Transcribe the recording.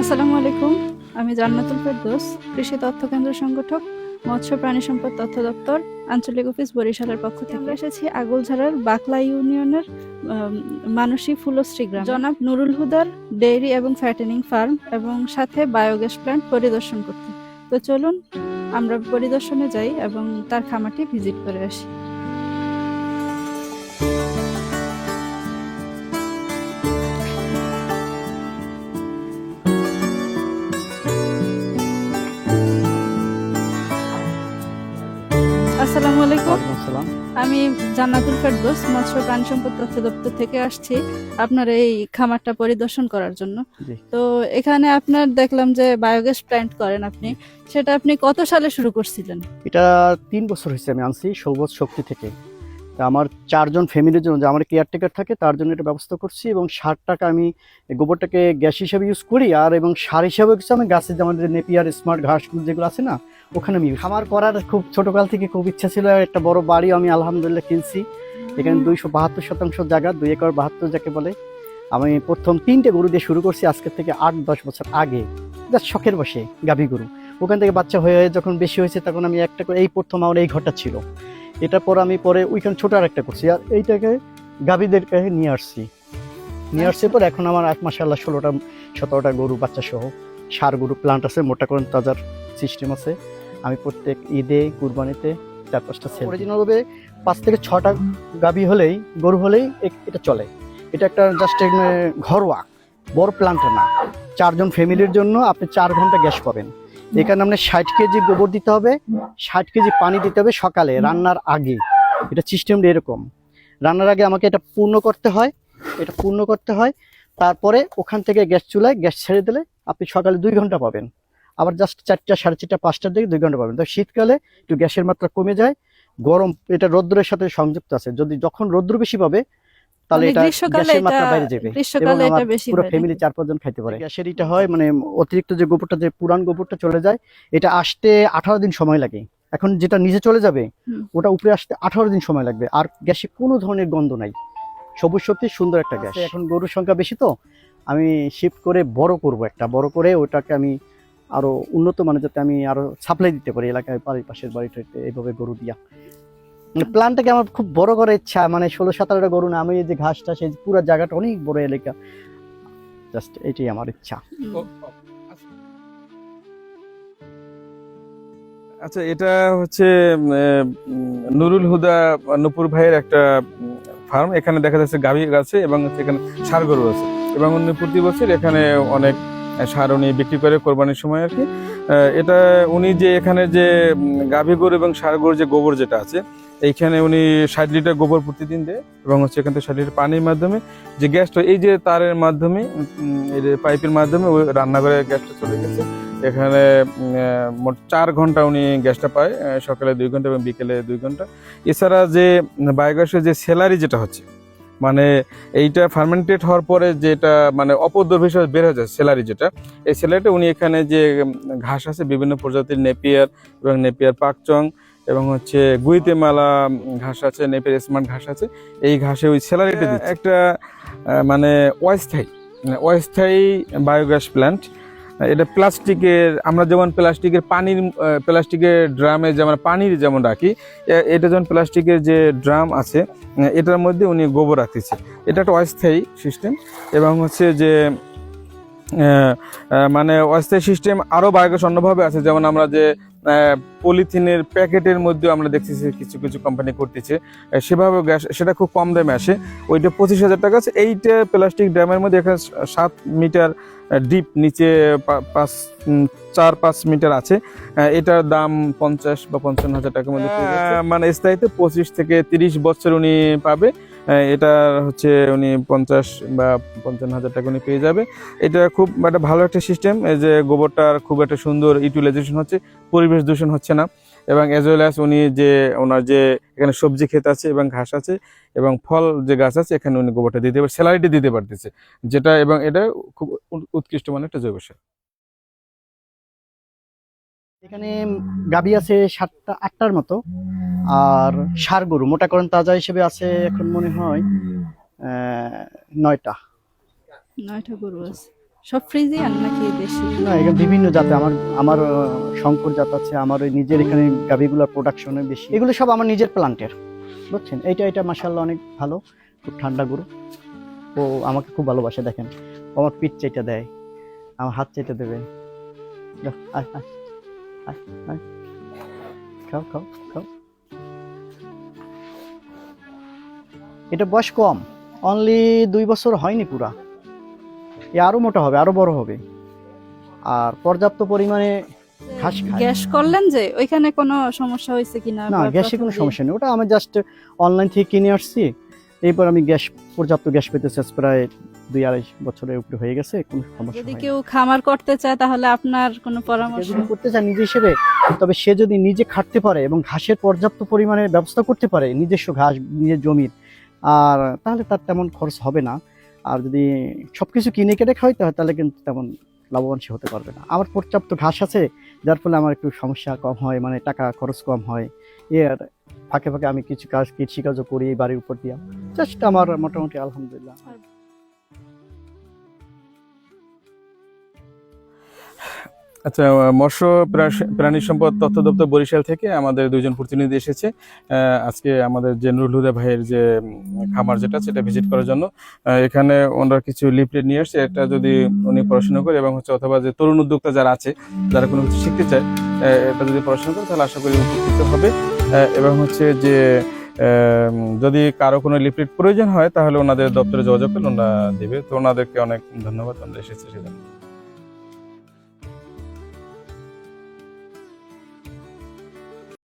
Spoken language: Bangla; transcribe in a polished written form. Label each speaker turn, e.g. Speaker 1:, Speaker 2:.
Speaker 1: আসসালামু আলাইকুম। আমি জান্নাতুল ফেরদৌস, কৃষি তথ্য কেন্দ্র সংগঠক, মৎস্য প্রাণী সম্পদ তথ্য দপ্তর, আঞ্চলিক অফিস বরিশালের পক্ষ থেকে। আমরা এসেছি আগলঝাড়ার বাকলা ইউনিয়নের মানসী ফুলশ্রী গ্রাম। জনাব নুরুল হুদার ডেইরি এবং ফ্যাটেনিং ফার্ম এবং সাথে বায়োগ্যাস প্ল্যান্ট পরিদর্শন করতে। তো চলুন আমরা পরিদর্শনে যাই এবং তার খামারটি ভিজিট করে আসি। আসসালামু আলাইকুম।
Speaker 2: ওয়ালাইকুম আসসালাম।
Speaker 1: আমি জান্নাতুল ফেরদৌস, মৎস্য প্রাণী সম্পদ তথ্য দপ্তর থেকে আসছি আপনার এই খামারটা পরিদর্শন করার জন্য।
Speaker 2: জি।
Speaker 1: তো এখানে আপনার দেখলাম যে বায়োগ্যাস প্ল্যান্ট করেন আপনি, সেটা আপনি কত সালে শুরু করছিলেন?
Speaker 2: এটা 3 বছর হয়েছে আমি আনছি সৌগত শক্তি থেকে। তা আমার 4 জন ফ্যামিলির জন্য যে আমার কেয়ারটেকার থাকে তার জন্য এটা ব্যবস্থা করছি, এবং সারটাকে আমি গোবরটাকে গ্যাস হিসাবে ইউজ করি, আর এবং সার হিসাবে কিছু আমি গাছে যেমন যে নেপিয়ার স্মার্ট ঘাসগুলো যেগুলো আছে না ওখানে আমি খামার করার খুব ছোটকাল থেকে খুব ইচ্ছা ছিল। একটা বড় বাড়ি আমি আলহামদুলিল্লাহ কিনছি। এখানে 272% জায়গা, 2 একর 72 যাকে বলে। আমি প্রথম 3টে গরু দিয়ে শুরু করছি আজকের থেকে 8-10 বছর আগে, জাস্ট শখের বসে গাভী গরু। ওখান থেকে বাচ্চা হয়ে হয়ে যখন বেশি হয়েছে তখন আমি একটা করে এই প্রথম আমার এই ঘরটা ছিল। এটার পর আমি পরে ওইখানে ছোট আর একটা করছি, আর এইটাকে গাভীদেরকে নিয়ে আসছি। নিয়ে আসছে পর এখন আমার মাশাআল্লাহ 16টা-17টা গরু বাচ্চা সহ সার গরু প্লান্ট আছে, মোটা করেন তাজার সিস্টেম আছে। আমি প্রত্যেক ঈদে কুরবানিতে 4-5টা সেল অরিজিনালভাবে 5 থেকে 6টা গাভী হলেই গরু হলেই এটা চলে। এটা একটা জাস্ট ঘরোয়া বড় প্লান্ট না। 4 জন ফ্যামিলির জন্য আপনি 4 ঘন্টা গ্যাস পাবেন। এখানে আপনি 60 কেজি গোবর দিতে হবে, 60 কেজি পানি দিতে হবে সকালে রান্নার আগে। এটা সিস্টেমটা এরকম, রান্নার আগে আমাকে এটা পূর্ণ করতে হয়। তারপরে ওখান থেকে গ্যাস চুলায় গ্যাস ছেড়ে দিলে আপনি সকালে 2 ঘন্টা পাবেন। আবার জাস্ট 4টা, 4:30, 5টার দিকে 2 ঘন্টা পাবেন। তো শীতকালে একটু গ্যাসের মাত্রা কমে যায়, গরম এটা রৌদ্রের সাথে সংযুক্ত আছে। যখন রৌদ্র বেশি পাবে তাহলে এটা গ্যাসের মাত্রা বাইরে যাবে, এবং আমার পুরো ফ্যামিলি 4-5 জন খাইতে পারে। গ্যাসের এটা হয় মানে অতিরিক্ত যে গোবরটা, যে পুরান গোবরটা চলে যায়, এটা আসতে 18 দিন সময় লাগে। এখন যেটা নিচে চলে যাবে ওটা উপরে আসতে 18 দিন সময় লাগবে, আর গ্যাসে কোনো ধরনের গন্ধ নাই। সবুজ শক্তি সুন্দর একটা গ্যাস। এখন গরুর সংখ্যা বেশি, তো আমি শিফট করে বড় করে ওটাকে আমি আরো উন্নত মানের, যাতে আমি আরো সাপ্লাই দিতে পারি এলাকায়, পাশের বাড়িটাতে এইভাবে গরু দিয়া। প্ল্যানটাকে আমার খুব বড় করার ইচ্ছা, মানে 16-17টা গরু না, আমি এই যে ঘাসটা সেই পুরো জায়গাটা অনেক বড় এলাকা, জাস্ট এটাই আমার ইচ্ছা।
Speaker 3: আচ্ছা, এটা হচ্ছে নুরুল হুদা নূপুর ভাইয়ের একটা ফার্ম। এখানে দেখা যাচ্ছে গাভী আছে এবং এখানে ষাঁড় গরু আছে, এবং উনি প্রতি বছর এখানে অনেক ষাঁড় উনি বিক্রি করে কোরবানির সময় আর কি। এটা উনি যে এখানে যে গাভী গরু এবং ষাঁড় গরুর যে গোবর যেটা আছে, এইখানে উনি 60 লিটার গোবর প্রতিদিন দেয়, এবং হচ্ছে এখান থেকে 60 লিটার পানির মাধ্যমে যে গ্যাসটা, এই যে তারের মাধ্যমে, এই যে পাইপের মাধ্যমে ওই রান্নাঘরে গ্যাসটা চলে গেছে। এখানে মোট 4 ঘন্টা উনি গ্যাসটা পায়, সকালে 2 ঘন্টা এবং বিকেলে 2 ঘন্টা। এছাড়া যে বায়োগ্যাসের যে স্যালারি যেটা হচ্ছে, মানে এইটা ফার্মেন্টেড হওয়ার পরে যেটা মানে অপদ্রব্য হিসেবে বের হয়ে যায় স্যালারি, যেটা এই স্যালারিটা উনি এখানে যে ঘাস আছে বিভিন্ন প্রজাতির নেপিয়ার এবং নেপিয়ার পাকচং এবং হচ্ছে গুইতেমালা ঘাস আছে, নেপিয়ার স্মার্ট ঘাস আছে, এই ঘাসে ওই স্যালারিটা দিচ্ছে। একটা মানে অস্থায়ী বায়োগ্যাস প্ল্যান্ট। এটা প্লাস্টিকের, আমরা যেমন প্লাস্টিকের ড্রামে যেমন পানির যেমন রাখি, এটা যেমন প্লাস্টিকের যে ড্রাম আছে এটার মধ্যে উনি গোবর রাখতেছে। এটা একটা অস্থায়ী সিস্টেম, এবং হচ্ছে যে মানে অস্থায়ী সিস্টেম আরও বায়োগ্যাস অন্যভাবে আছে। যেমন আমরা যে পলিথিনের প্যাকেটের মধ্যে আমরা দেখতেছি কিছু কিছু কোম্পানি করতেছে, সেভাবে গ্যাস সেটা খুব কম দামে আসে। ওইটা 25,000 টাকা আছে। এইটা প্লাস্টিক ড্রামের মধ্যে এখানে 7 মিটার ডিপ, নিচে 4-5 মিটার আছে। এটার দাম 50 বা 55,000 টাকার মধ্যে মানে স্থায়িত্ব 25 থেকে 30 বছর উনি পাবে। এটা হচ্ছে উনি 50 বা 55,000 টাকা উনি পেয়ে যাবে। এটা খুব একটা ভালো একটা সিস্টেম, এই যে গোবরটার খুব একটা সুন্দর ইউটিলাইজেশন হচ্ছে, পরিবেশ দূষণ হচ্ছে না, এবং অ্যাজ ওয়েল অ্যাজ উনি যে ওনার যে এখানে সবজি ক্ষেত আছে এবং ঘাস আছে এবং ফল যে গাছ আছে, এখানে উনি গোবরটা দিতে পারে, স্যালারিটি দিতে পারতেছে যেটা, এবং এটা খুব উৎকৃষ্ট মানের একটা জৈব সার।
Speaker 2: এখানে গাভী আছে 7টা-8টার মতো, আর ষাঁড় গরু মোটা করেন তাজা হিসেবে আছে এখন মনে হয় 9টা
Speaker 1: গরু আছে। সব ফ্রিজিয়ান নাকি দেশি?
Speaker 2: না, এখানে বিভিন্ন জাতে আমার আমার শঙ্কর জাত আছে, আমার ওই নিজের এখানে গাভীগুলোর প্রোডাকশনে বেশি। এগুলো সব আমার নিজের প্লান্টের, বুঝছেন। এটা মাশাআল্লাহ অনেক ভালো, খুব ঠান্ডা গরু। ও আমাকে খুব ভালোবাসে, দেখেন ও আমার পিঠ চাইটা দেয়, আমার হাত চাইটা দেবে। যাও, আয় আয় আয় আয়, খাও খাও খাও। এটা বয়স কম, অনলি 2 বছর হয়নি পুরা। এ আরো মোটা হবে, আরো বড় হবে, আর পর্যাপ্ত পরিমাণে ঘাস খায়।
Speaker 1: গ্যাস করলেন যে ওইখানে কোনো সমস্যা হয়েছে কিনা?
Speaker 2: না,
Speaker 1: বা
Speaker 2: গ্যাসে
Speaker 1: প্রথম
Speaker 2: কোনো
Speaker 1: দিয়ে?
Speaker 2: সমস্যা নেই, ওটা আমি জাস্ট অনলাইন থেকে কিনে আসছি। এরপর আমি পর্যাপ্ত গ্যাস পেতেছি, প্রায় 2-2.5 বছরের উপরে হয়ে গেছে, কোনো সমস্যা
Speaker 1: যদি
Speaker 2: হয়নি।
Speaker 1: কেউ খামার করতে চায় তাহলে আপনার কোনো
Speaker 2: কেউ
Speaker 1: পরামর্শ?
Speaker 2: যদি করতে চায় নিজে হিসেবে, তবে সে যদি নিজে খাটতে পারে এবং ঘাসের পর্যাপ্ত পরিমাণে ব্যবস্থা করতে পারে, নিজস্ব ঘাস নিজের জমির, আর তাহলে তার তেমন খরচ হবে না। আর যদি সবকিছু কিনে কেটে খাওয়াইতে হয় তাহলে কিন্তু তেমন লাভবান সে হতে পারবে না। আমার পর্যাপ্ত ঘাস আছে, যার ফলে আমার একটু সমস্যা কম হয়, মানে টাকা খরচ কম হয়। এর ফাঁকে ফাঁকে আমি কিছু কৃষিকাজও করি এই বাড়ির উপর দিয়া, জাস্ট আমার মোটামুটি আলহামদুলিল্লাহ।
Speaker 3: আচ্ছা, মৎস্য প্রাণী সম্পদ তথ্য দপ্তর বরিশাল থেকে আমাদের 2জন প্রতিনিধি এসেছে আজকে আমাদের যে নুরুল হুদা ভাইয়ের যে খামার যেটা সেটা ভিজিট করার জন্য। এখানে ওনারা কিছু লিফলেট নিয়ে আসছে, এটা যদি উনি পড়াশোনা করে এবং হচ্ছে অথবা যে তরুণ উদ্যোক্তা যারা আছে, যারা কোনো কিছু শিখতে চায়, এটা যদি পড়াশোনা করে তাহলে আশা করি উপকৃত হবে। এবং হচ্ছে যে যদি কারো কোনো লিফলেট প্রয়োজন হয় তাহলে ওনাদের দপ্তরে যোগাযোগ করলে ওনারা দেবে। তো ওনাদেরকে অনেক ধন্যবাদ, ওনারা এসেছে সেজন্য।